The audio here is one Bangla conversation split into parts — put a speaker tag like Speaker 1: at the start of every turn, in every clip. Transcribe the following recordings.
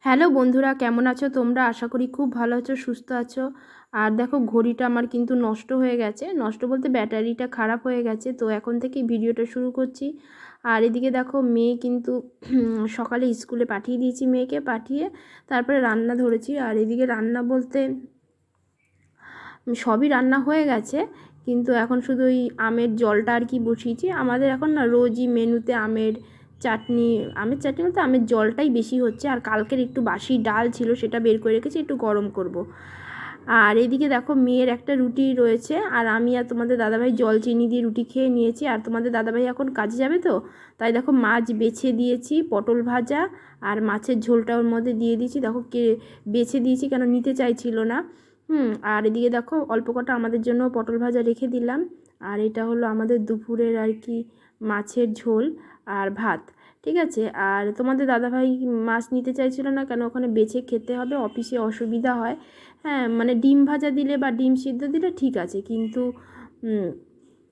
Speaker 1: হ্যালো বন্ধুরা, কেমন আছো তোমরা? আশা করি খুব ভালো আছো, সুস্থ আছো। আর দেখো, ঘড়িটা আমার কিন্তু নষ্ট হয়ে গেছে। নষ্ট বলতে ব্যাটারিটা খারাপ হয়ে গেছে। তো এখন থেকেই ভিডিওটা শুরু করছি। আর এদিকে দেখো, মেয়ে কিন্তু সকালে স্কুলে পাঠিয়ে দিয়েছি, মেয়েকে পাঠিয়ে তারপরে রান্না ধরেছি। আর এদিকে রান্না বলতে সবই রান্না হয়ে গেছে, কিন্তু এখন শুধু ওই আমের জলটা আর কি বসিয়েছি। আমাদের এখন না রোজই মেনুতে চাটনি আমের চাটনি বলতে আমের জলটাই বেশি হচ্ছে। আর কালকের একটু বাসি ডাল ছিল, সেটা বের করে রেখেছি, একটু গরম করব। আর এদিকে দেখো, মেয়ের একটা রুটি রয়েছে, আর আমি আর তোমাদের দাদাভাই জল চিনি দিয়ে রুটি খেয়ে নিয়েছি। আর তোমাদের দাদাভাই এখন কাজে যাবে, তো তাই দেখো মাছ বেছে দিয়েছি, পটল ভাজা আর মাছের ঝোলটা ওর মধ্যে দিয়ে দিয়েছি। দেখো বেছে দিয়েছি, কেন নিতে চাইছিল না। আর এদিকে দেখো, অল্প কটা আমাদের জন্য পটল ভাজা রেখে দিলাম। আর এটা হলো আমাদের দুপুরের আর কি মাছের ঝোল আর ভাত। ঠিক আছে। আর তোমাদের দাদাভাই মাছ নিতে চাইছিল না, কেন ওখানে বেছে খেতে হবে, অফিসে অসুবিধা হয়। হ্যাঁ, মানে ডিম ভাজা দিলে বা ডিম সিদ্ধ দিলে ঠিক আছে, কিন্তু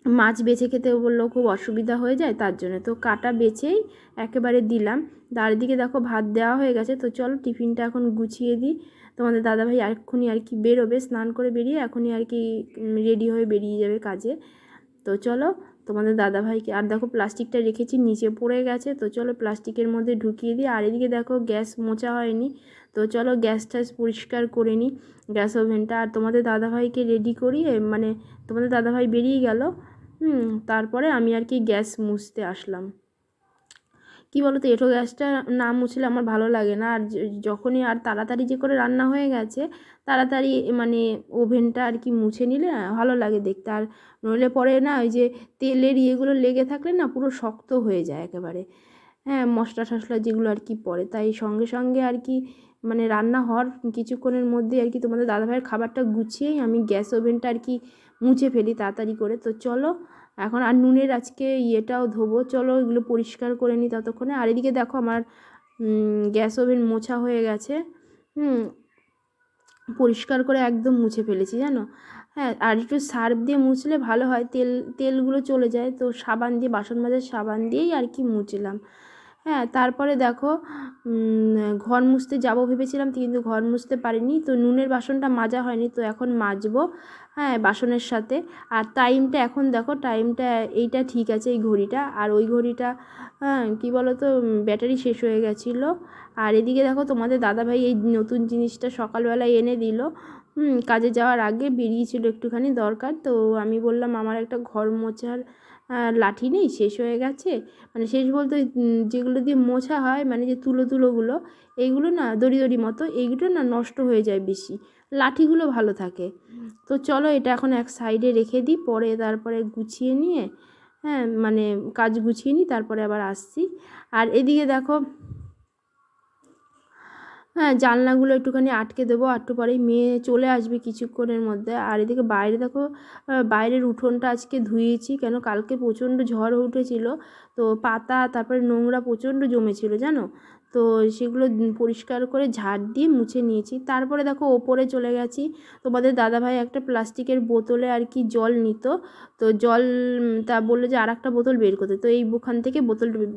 Speaker 1: মাছ বেছে খেতে বললেও খুব অসুবিধা হয়ে যায়, তার জন্য তো কাটা বেছেই একেবারে দিলাম। চারিদিকে দেখো ভাত দেওয়া হয়ে গেছে। তো চলো টিফিনটা এখন গুছিয়ে দিই। তোমাদের দাদাভাই এক্ষুনি আর কি বেরোবে, স্নান করে বেরিয়ে এখনই আর কি রেডি হয়ে বেরিয়ে যাবে কাজে। তো চলো তোমাদের দাদাভাইকে, আর দেখো প্লাস্টিকটা রেখেছি নিচে পড়ে গেছে, তো চলো প্লাস্টিকের মধ্যে ঢুকিয়ে দিই। আর এদিকে দেখো গ্যাস মোছা হয়নি, তো চলো গ্যাস ট্যাস পরিষ্কার করে নিই, গ্যাস ওভেনটা। আর তোমাদের দাদাভাইকে রেডি করিয়ে, মানে তোমাদের দাদাভাই বেরিয়ে গেল, তারপরে আমি আর কি গ্যাস মুছতে আসলাম। কি বলো তো, এঁঠো গ্যাসটা না মুছলে আমার ভালো লাগে না। আর যখনই আর তাড়াতাড়ি যে করে রান্না হয়ে গেছে, তাড়াতাড়ি মানে ওভেনটা আর কি মুছে নিলে ভালো লাগে দেখতে। আর নইলে পরে না, ওই যে তেলের ইয়েগুলো লেগে থাকলে না পুরো শক্ত হয়ে যায় একেবারে। হ্যাঁ, মশলা টশলা যেগুলো আর কি পড়ে, তাই সঙ্গে সঙ্গে আর কি মানে রান্না হওয়ার কিছুক্ষণের মধ্যে আর কি তোমাদের দাদাভাইয়ের খাবারটা গুছিয়েই আমি গ্যাস ওভেনটা আর কি মুছে ফেলি তাড়াতাড়ি করে। তো চলো এখন, আর নুনের আজকে ইয়েটাও ধোবো, চলো এগুলো পরিষ্কার করে নিই ততক্ষণে। আর এদিকে দেখো আমার গ্যাস ওভেন মোছা হয়ে গেছে। পরিষ্কার করে একদম মুছে ফেলেছি, জানো। হ্যাঁ, আর একটু সার্ফ দিয়ে মুছলে ভালো হয়, তেলগুলো চলে যায়। তো সাবান দিয়ে, বাসন মাজার সাবান দিয়েই আর কি মুছলাম। হ্যাঁ, তারপরে দেখো ঘর মুছতে যাব ভেবেছিলাম, কিন্তু ঘর মুছতে পারিনি। তো নুনের বাসনটা মাজা হয়নি, তো এখন মাজবো। হ্যাঁ, বাসনের সাথে। আর টাইমটা এখন দেখো, টাইমটা এইটা ঠিক আছে, এই ঘড়িটা। আর ওই ঘড়িটা হ্যাঁ কী বলো তো, ব্যাটারি শেষ হয়ে গেছিলো। আর এদিকে দেখো, তোমাদের দাদাভাই এই নতুন জিনিসটা সকালবেলায় এনে দিল। কাজে যাওয়ার আগে বেরিয়েছিল একটুখানি দরকার, তো আমি বললাম আমার একটা ঘর মোছার লাঠি নেই, শেষ হয়ে গেছে। মানে শেষ বলতে যেগুলো দিয়ে মোছা হয়, মানে যে তুলোগুলো, এইগুলো না দড়ি দড়ি মতো, এইগুলো না নষ্ট হয়ে যায় বেশি, লাঠিগুলো ভালো থাকে। তো চলো এটা এখন এক সাইডে রেখে দিই, পরে তারপরে গুছিয়ে নিয়ে, হ্যাঁ মানে কাজ গুছিয়ে নিই, তারপরে আবার আসছি। আর এদিকে দেখো, হ্যাঁ জানলাগুলো একটুখানি আটকে দেবো, একটু পরেই মেয়ে চলে আসবে কিছুক্ষণের মধ্যে। আর এদিকে বাইরে দেখো, বাইরের উঠোনটা আজকে ধুয়েছি, কেন কালকে প্রচণ্ড ঝড় উঠেছিল, তো পাতা তারপরে নোংরা প্রচণ্ড জমেছিল, জানো। তো সেগুলো পরিষ্কার করে ঝাড় দিয়ে মুছে নিয়েছি। তারপরে দেখো ওপরে চলে গেছি, তোমাদের দাদাভাই একটা প্লাস্টিকের বোতলে আর কি জল নিত, তো জল তা বললো যে আর একটা বোতল বের করতে, তো এই ওখান থেকে বোতল